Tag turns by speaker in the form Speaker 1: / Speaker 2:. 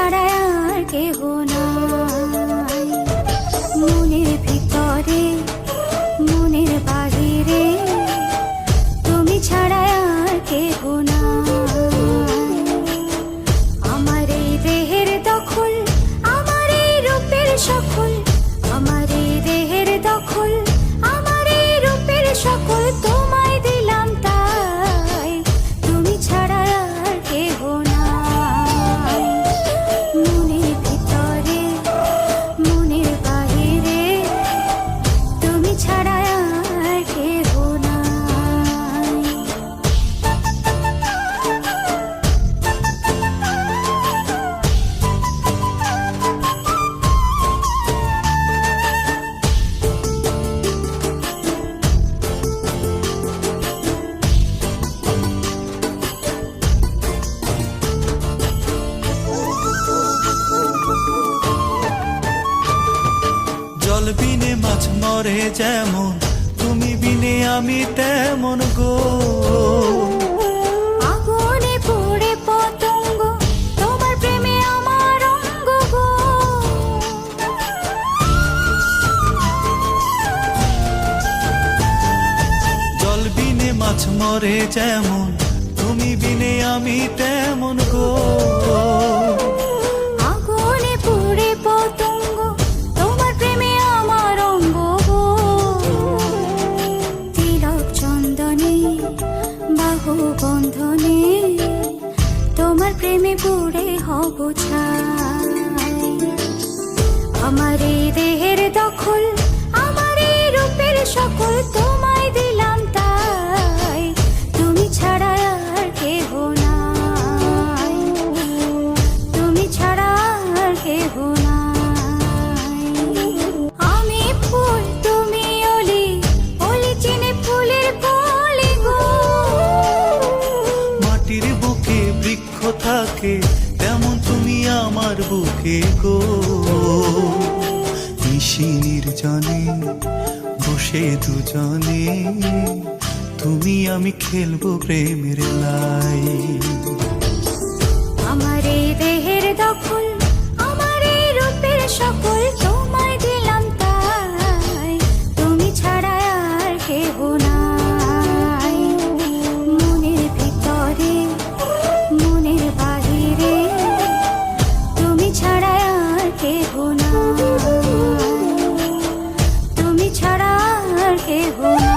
Speaker 1: ছাড়া আর কেহ নাই। মনের ভিতরে মনের বাহিরে তুমি ছাড়া আর কেহ নাই। আমার এই দেহের দখল, আমার এই রূপের সকল, আমার এই দেহের দখল, আমার এই রূপের সকল তোমায় দিলাম তাই, তুমি ছাড়া আর কেহ নাই। মনের ভিতরে মনের বাহিরে তুমি ছাড়া আর কেহ নাই।
Speaker 2: জল বিনে মাছ মরে যেমন, তুমি বিনে আমি তেমন গো।
Speaker 1: আগুনে পুড়ে পতঙ্গ, তোমার প্রেমে আমার অঙ্গ গো।
Speaker 2: জল বিনে মাছ মরে যেমন, তুমি বিনে আমি তেমন গো।
Speaker 1: আগুনে পুড়ে পতঙ্গ, তোমার প্রেমে আমার অঙ্গ গো। তিলক চন্দনে বাহু বন্ধনে তোমার প্রেমে পুড়ে হব ছাই। আমার এই দেহের দখল, আমার এই রূপের সকল তোমায় দিলাম তাই, তুমি ছাড়া আর কেহ নাই, তুমি ছাড়া আর কেহ নাই। আমি ফুল তুমি অলি, অলি চিনে ফুলের কলি গো।
Speaker 2: মাটির বুকে বৃক্ষ থাকে তেমন তুমি আমার বুকে গো। নিশি নির্জনে বসে দুজনে তুমি আমি খেলবো প্রেমের লাই।
Speaker 1: আমার এই দেহের দখল, আমার এই রূপের সকল তোমায় দিলাম তাই, তুমি ছাড়া আর কেহ নাই। মনের ভিতরে মনের বাহিরে তুমি ছাড়া আর কেহ নাই, তুমি ছাড়া আর কেহ নাই।